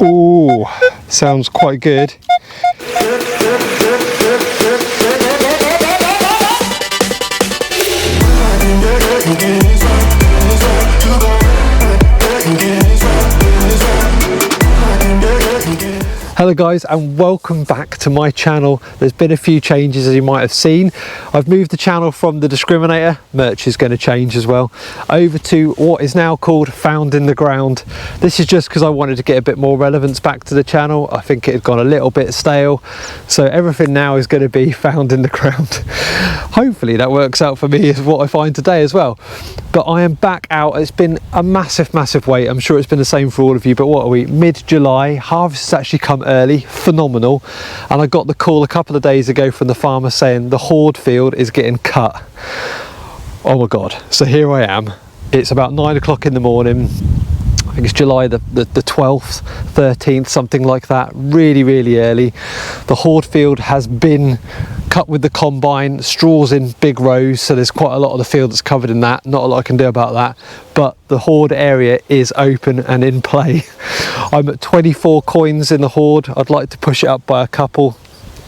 Ooh, sounds quite good. Hello guys, and welcome back to my channel. There's been a few changes, as you might have seen. I've moved the channel from the discriminator, merch is going to change as well, over to what is now called Found in the Ground. This is just because I wanted to get a bit more relevance back to the channel. I think it had gone a little bit stale, so everything now is going to be Found in the Ground. Hopefully that works out for me, is what I find today as well. But I am back out. It's been a massive wait. I'm sure it's been the same for all of you, but what are we, mid-July? Harvest has actually come early, phenomenal. And I got the call a couple of days ago from the farmer saying the horde field is getting cut. Oh my God. So here I am. It's about 9 o'clock in the morning. I think it's July the 12th, 13th, something like that. Really early. The horde field has been cut with the combine, straws in big rows, so there's quite a lot of the field that's covered in that. Not a lot I can do about that, but the horde area is open and in play. I'm at 24 coins in the horde. I'd like to push it up by a couple.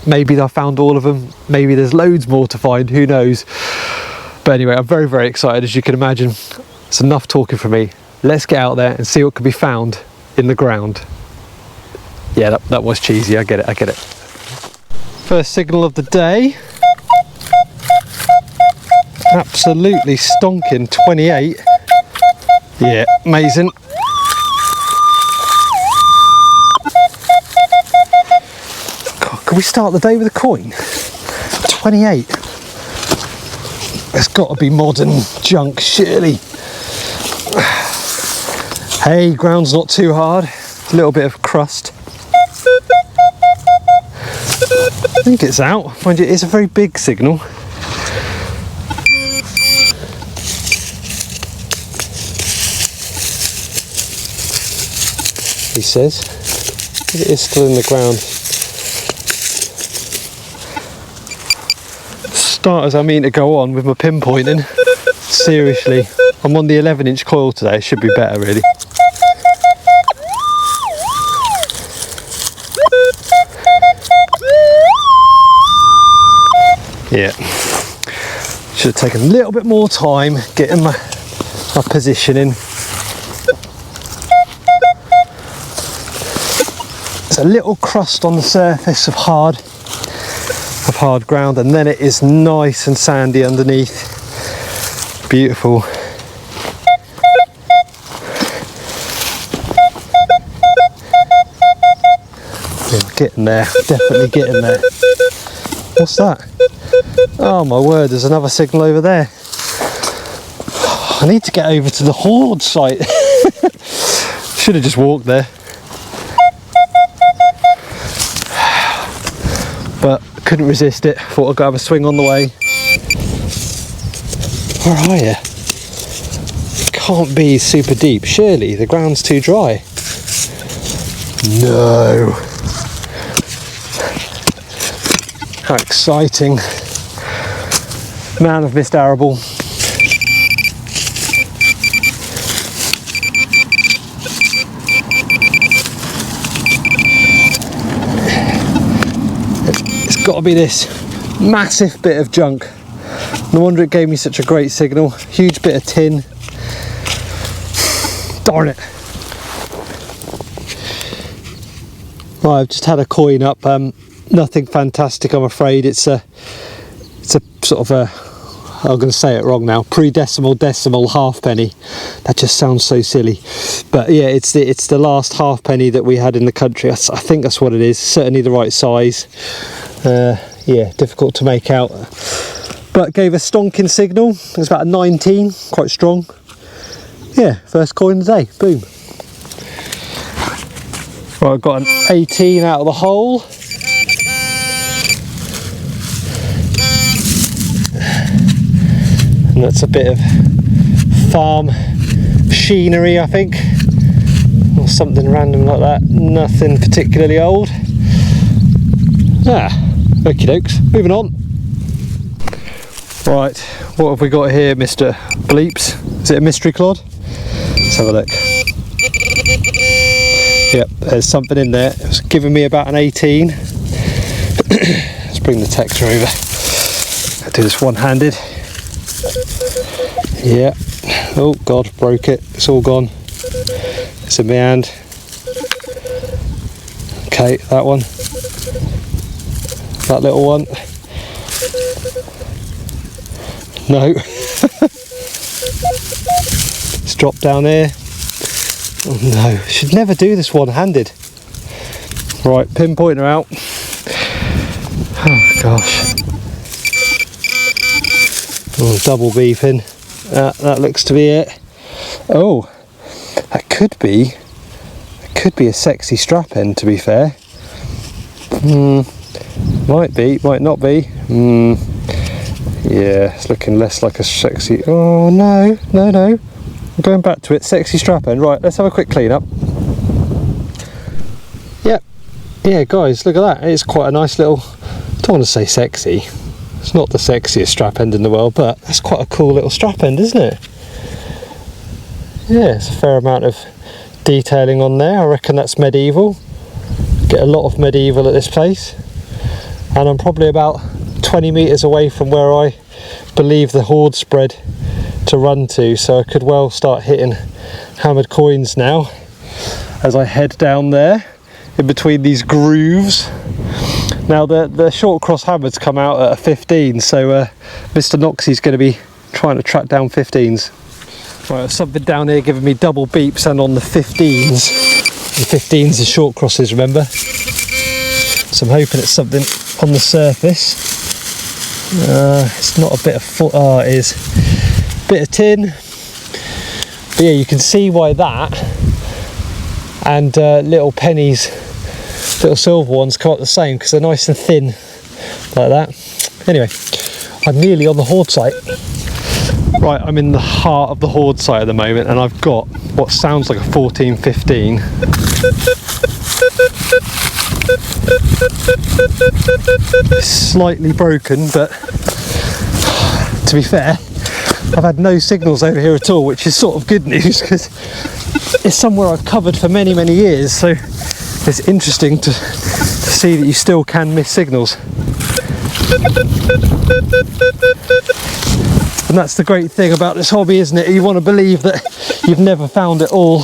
Maybe I found all of them. Maybe there's loads more to find, who knows. But anyway, I'm very excited, as you can imagine. It's enough talking for me. Let's get out there and see what can be found in the ground. Yeah, that was cheesy, I get it. First signal of the day. Absolutely stonking 28. Yeah, amazing. God, can we start the day with a coin? 28. It's got to be modern junk, surely. Hey, ground's not too hard. A little bit of crust. I think it's out. Mind you, it's a very big signal. He says. It is still in the ground. Starters, I mean to go on with my pinpointing. Seriously. I'm on the 11-inch coil today. It should be better, really. Yeah, should have taken a little bit more time getting my positioning. There's a little crust on the surface of hard ground, and then it is nice and sandy underneath. Beautiful. Yeah, getting there, definitely getting there. What's that? Oh my word, there's another signal over there. I need to get over to the horde site. Should have just walked there. But couldn't resist it. Thought I'd go have a swing on the way. Where are you? It can't be super deep. Surely the ground's too dry. No. How exciting. Man, I've missed arable. It's got to be this massive bit of junk. No wonder it gave me such a great signal. Huge bit of tin. Darn it. Well, I've just had a coin up. Nothing fantastic, I'm afraid. It's a sort of a, I'm going to say it wrong now, pre-decimal decimal halfpenny. That just sounds so silly, but yeah, it's the last halfpenny that we had in the country. I think that's what it is. Certainly the right size. Yeah, difficult to make out, but gave a stonking signal. It was about a 19, quite strong. Yeah, first coin of the day. Boom. Right, I've got an 18 out of the hole. And that's a bit of farm machinery, I think, or something random like that. Nothing particularly old. Okie dokes. Moving on. Right, what have we got here, Mr. Bleeps? Is it a mystery clod? Let's have a look. Yep, there's something in there. It was giving me about an 18. Let's bring the Tector over. I'll do this one-handed. Yeah. Oh God, broke it. It's all gone. It's in my hand. Okay, that one. That little one. No. It's dropped down there. Oh no, should never do this one-handed. Right, pinpointer out. Oh gosh. Oh, double beeping. That looks to be it. Oh, that could be a sexy strap end, to be fair. Might be, might not be. Yeah, it's looking less like a sexy. Oh no, no, no. I'm going back to it. Sexy strap end. Right, let's have a quick clean up. Yep. Yeah, guys, look at that. It's quite a nice little. I don't want to say sexy. It's not the sexiest strap end in the world, but that's quite a cool little strap end, isn't it? Yeah, it's a fair amount of detailing on there. I reckon that's medieval. Get a lot of medieval at this place. And I'm probably about 20 metres away from where I believe the hoard spread to run to, so I could well start hitting hammered coins now as I head down there in between these grooves. Now the short cross hammers come out at a 15, so Mr. Noxie's going to be trying to track down 15s. Right, there's something down here giving me double beeps, and on the 15s. The 15s are short crosses, remember? So I'm hoping it's something on the surface. It's not a bit of foot. Oh, it is. Bit of tin. But yeah, you can see why that and little pennies, little silver ones come up the same, because they're nice and thin like that. Anyway, I'm nearly on the hoard site. Right, I'm in the heart of the hoard site at the moment, and I've got what sounds like a 1415. It's slightly broken, but to be fair, I've had no signals over here at all, which is sort of good news, because it's somewhere I've covered for many, many years, so it's interesting to see that you still can miss signals. And that's the great thing about this hobby, isn't it? You want to believe that you've never found it all.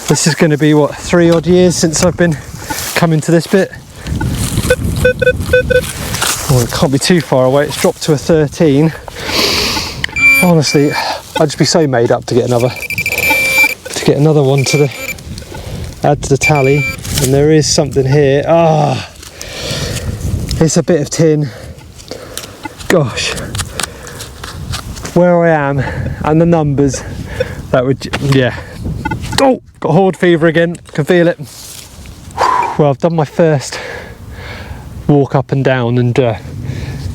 This is going to be, what, 3 odd years since I've been coming to this bit. Oh, it can't be too far away. It's dropped to a 13. Honestly, I'd just be so made up to get another one to add to the tally. And there is something here. Ah, it's a bit of tin. Gosh, where I am and the numbers, that would, yeah. Oh, got hoard fever again. Can feel it. Well, I've done my first walk up and down, and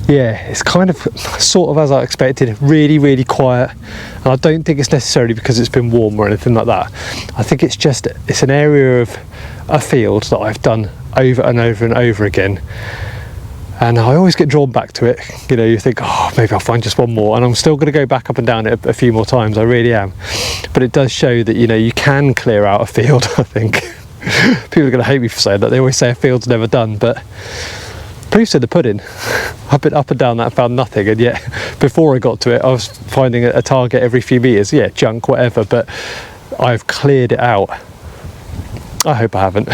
yeah, it's kind of sort of as I expected. Really, really quiet, and I don't think it's necessarily because it's been warm or anything like that. I think it's an area of a field that I've done over and over and over again, and I always get drawn back to it. You know, you think, oh, maybe I'll find just one more, and I'm still going to go back up and down it a few more times. I really am. But it does show that, you know, you can clear out a field. I think people are going to hate me for saying that. They always say a field's never done, but proof's in the pudding. I've been up and down that and found nothing, and yet before I got to it I was finding a target every few meters. Yeah, junk, whatever, but I've cleared it out. I hope I haven't.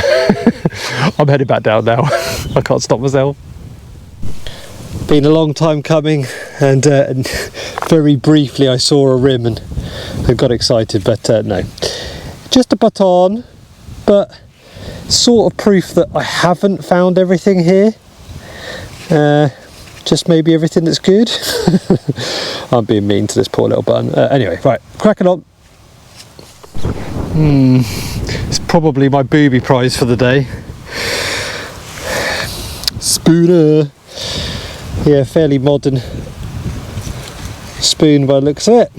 I'm heading back down now. I can't stop myself. Been a long time coming, and very briefly I saw a rim and I got excited, but no, just a baton, but sort of proof that I haven't found everything here. Just maybe everything that's good. I'm being mean to this poor little button. Anyway, right, cracking on. It's probably my booby prize for the day. Spooner. Yeah, fairly modern spoon by the looks of it.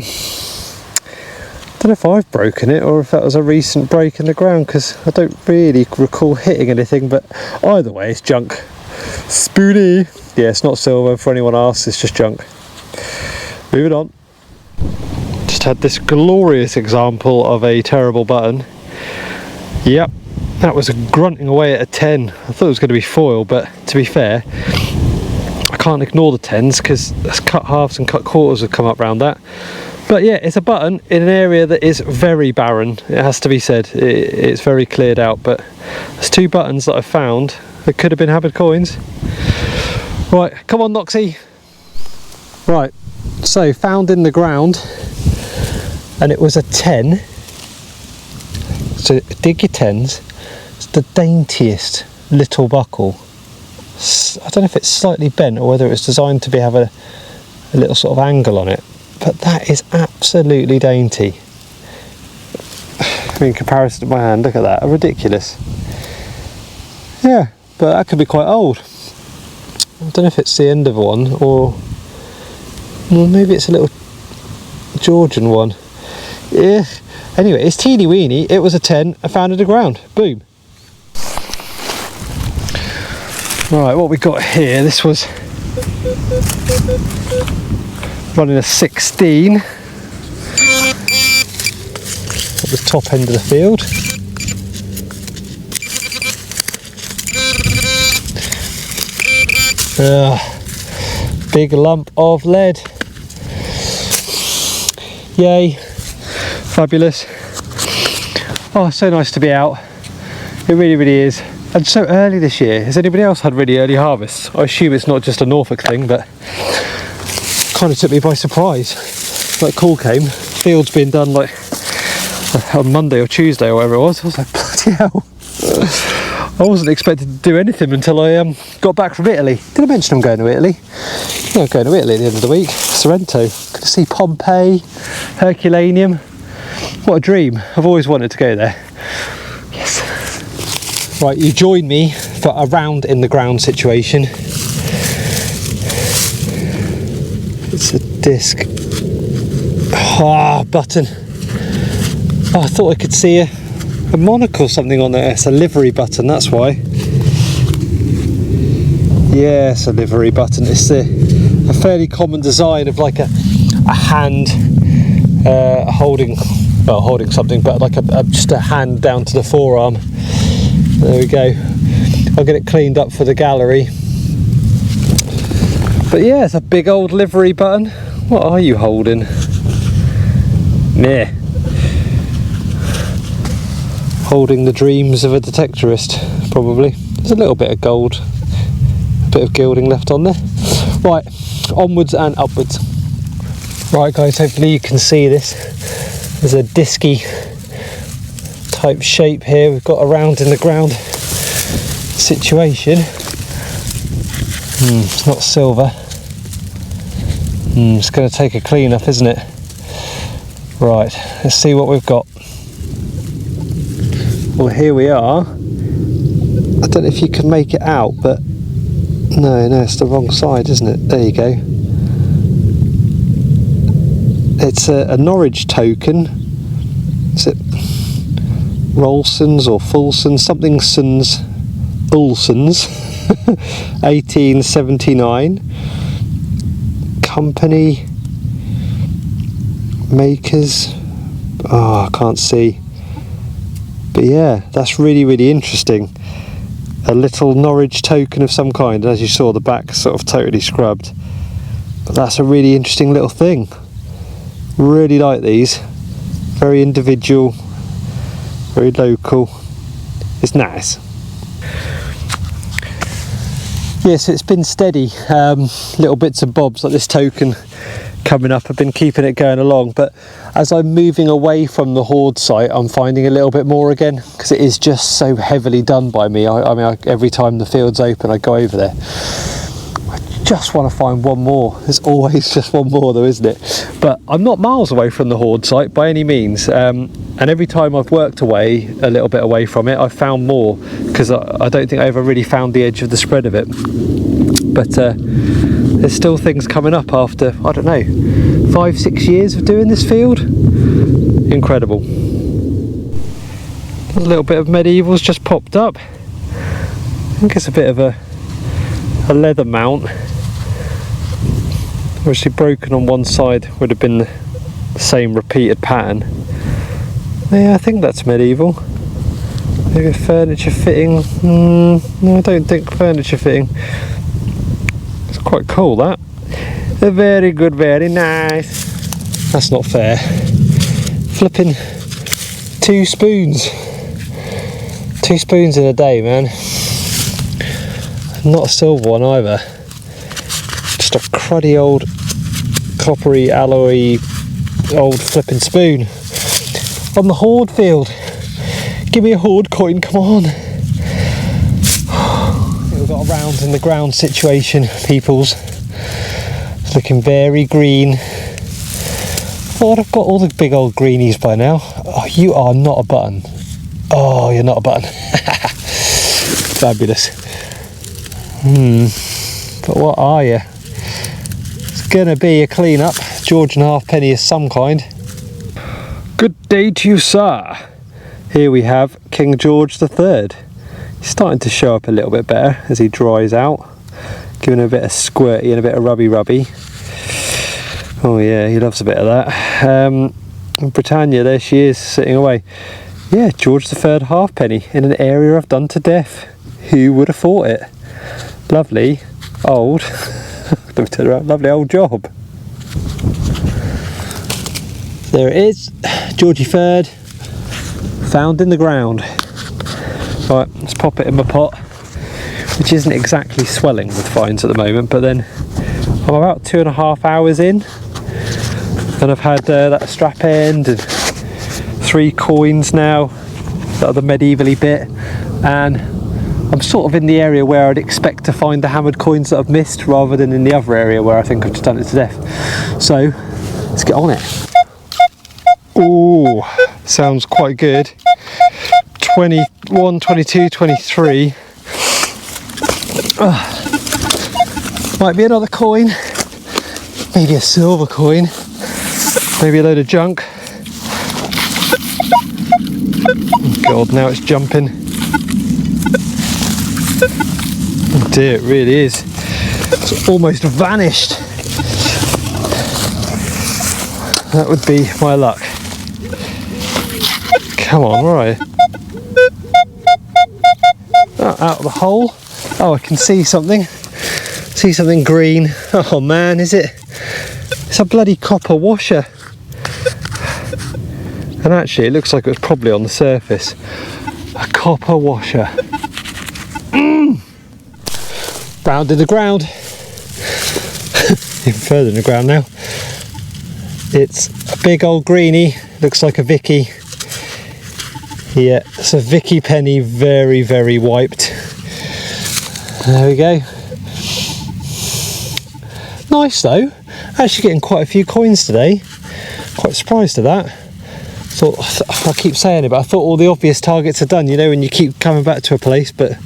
Don't know if I've broken it or if that was a recent break in the ground, because I don't really recall hitting anything, but either way it's junk. Spoony. Yeah, it's not silver for anyone else, it's just junk. Moving on. Just just had this glorious example of a terrible button. Yep, that was grunting away at a 10. I thought it was going to be foil, but to be fair, I can't ignore the 10s because cut halves and cut quarters have come up around that. But yeah, it's a button in an area that is very barren, it has to be said. It's very cleared out, but there's 2 buttons that I found that could have been Habit coins. Right, come on Noxie. Right, so found in the ground, and it was a 10. So dig your 10s. It's the daintiest little buckle. I don't know if it's slightly bent or whether it's designed to have a little sort of angle on it, but that is absolutely dainty. I mean, in comparison to my hand, look at that, ridiculous. Yeah, but that could be quite old. I don't know if it's the end of one or well, maybe it's a little Georgian one. Yeah. Anyway, it's teeny weeny. It was a 10. I found it in the ground. Boom. Right, what we got here, this was running a 16 at the top end of the field. Big lump of lead. Yay, fabulous. Oh, so nice to be out. It really, really is. And so early this year. Has anybody else had really early harvests? I assume it's not just a Norfolk thing, but kind of took me by surprise. Like call came, field's been done like on Monday or Tuesday or whatever it was. I was like, bloody hell. I wasn't expected to do anything until I got back from Italy. Did I mention I'm going to Italy? Yeah, I'm going to Italy at the end of the week. Sorrento. Going to see Pompeii, Herculaneum. What a dream. I've always wanted to go there. Yes. Right, you join me for a round in the ground situation. It's a disc. Ah, button. Oh, I thought I could see a monocle or something on there. It's a livery button, that's why. Yes, a livery button. It's a fairly common design of like a hand holding something, but like just a hand down to the forearm. There we go. I'll get it cleaned up for the gallery. But yeah, it's a big old livery button. What are you holding? Meh. Holding the dreams of a detectorist, probably. There's a little bit of gold, a bit of gilding left on there. Right, onwards and upwards. Right guys, hopefully you can see this. There's a disky type shape here. We've got a round in the ground situation. It's not silver. It's going to take a clean up, isn't it? Right, let's see what we've got. Well, here we are. I don't know if you can make it out, but no, it's the wrong side, isn't it? There you go. It's a Norwich token. Is it Rolsons or Fulsons? Something Sons, Ulsons, 1879. Company, makers. Oh, I can't see. But yeah, that's really, really interesting. A little Norwich token of some kind. As you saw, the back sort of totally scrubbed. But that's a really interesting little thing. Really like these. Very individual, very local. It's nice. Yes, it's been steady. Little bits and bobs like this token coming up. I've been keeping it going along, but as I'm moving away from the hoard site, I'm finding a little bit more again because it is just so heavily done by me. I mean, every time the field's open, I go over there. I just want to find one more. There's always just one more though, isn't it? But I'm not miles away from the hoard site by any means. And every time I've worked away a little bit away from it, I've found more because I don't think I ever really found the edge of the spread of it. But there's still things coming up after, I don't know, 5-6 years of doing this field. Incredible. A little bit of medievals just popped up. I think it's a bit of a leather mount. Obviously broken on one side would have been same repeated pattern. Yeah, I think that's medieval. Maybe a furniture fitting. No, I don't think furniture fitting. It's quite cool, that. Very good, very nice. That's not fair. Flipping 2 spoons. 2 spoons in a day, man. Not a silver one either. Just a cruddy old coppery alloy old flipping spoon. On the hoard field. Give me a hoard coin, come on. We've got a round in the ground situation, peoples. It's looking very green. Oh, I've got all the big old greenies by now. Oh, you are not a button. Oh, you're not a button. Fabulous. But what are you? It's gonna be a clean up. Georgian halfpenny of some kind. Good day to you, sir. Here we have King George III. He's starting to show up a little bit better as he dries out. Giving a bit of squirty and a bit of rubby. Oh yeah, he loves a bit of that. Britannia, there she is, sitting away. Yeah, George III halfpenny in an area I've done to death. Who would have thought it? Lovely, old, let me turn around, lovely old job. There it is, Georgie III, found in the ground. Right, let's pop it in my pot, which isn't exactly swelling with finds at the moment, but then I'm about 2.5 hours in, and I've had that strap end and 3 coins now, that are the medievally bit, and I'm sort of in the area where I'd expect to find the hammered coins that I've missed, rather than in the other area where I think I've just done it to death. So let's get on it. Ooh, sounds quite good. 21, 22, 23. Might be another coin, maybe a silver coin, maybe a load of junk. Oh God, now it's jumping. Oh dear, it really is. It's almost vanished. That would be my luck. Come on, where are you? Oh, out of the hole. Oh, I can see something. See something green. Oh man, is it? It's a bloody copper washer. And actually, it looks like it was probably on the surface. A copper washer. Round in the ground. Even further in the ground now. It's a big old greenie. Looks like a Vicky. Yeah, it's a Vicky penny, very, very wiped. There we go. Nice though. Actually getting quite a few coins today. Quite surprised at that. I keep saying it, but I thought all the obvious targets are done, you know, when you keep coming back to a place, but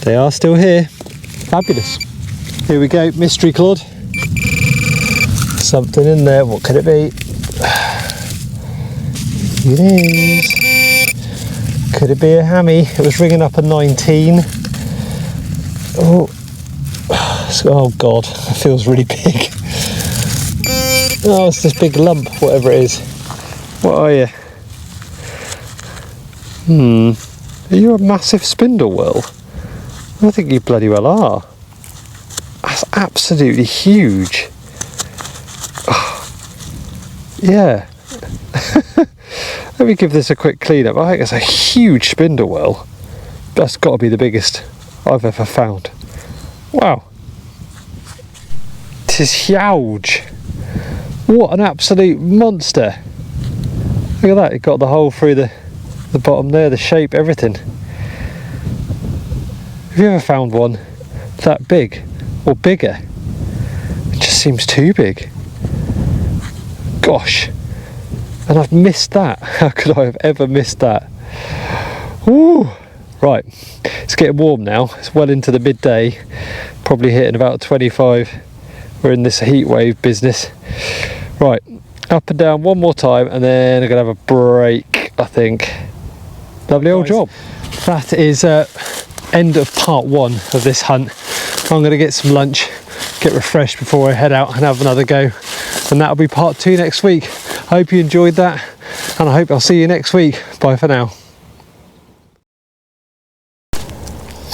they are still here. Fabulous. Here we go, mystery clod. Something in there, what could it be? It is. Could it be a hammy? It was ringing up a 19. Oh God, it feels really big. Oh, it's this big lump, whatever it is. What are you? Are you a massive spindle whorl? I think you bloody well are. That's absolutely huge. Oh, yeah. Let me give this a quick clean up. I think it's a huge spindle whorl. That's got to be the biggest I've ever found. Wow. It is huge. What an absolute monster. Look at that, it got the hole through the bottom there, the shape, everything. Have you ever found one that big or bigger? It just seems too big. Gosh. And I've missed that. How could I have ever missed that? Ooh. Right, it's getting warm now. It's well into the midday, probably hitting about 25. We're in this heat wave business. Right, up and down one more time, and then I'm gonna have a break, I think. Lovely old job. That is end of part 1 of this hunt. I'm gonna get some lunch, get refreshed before I head out and have another go, and that'll be part 2 next week. Hope you enjoyed that, and I hope I'll see you next week. Bye for now.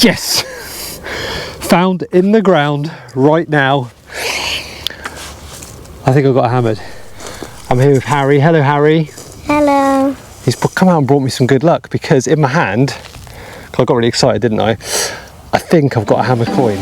Yes! Found in the ground right now. I think I got hammered. I'm here with Harry. Hello, Harry. Hello. He's come out and brought me some good luck, because in my hand, I got really excited, didn't I? I think I've got a hammer coin.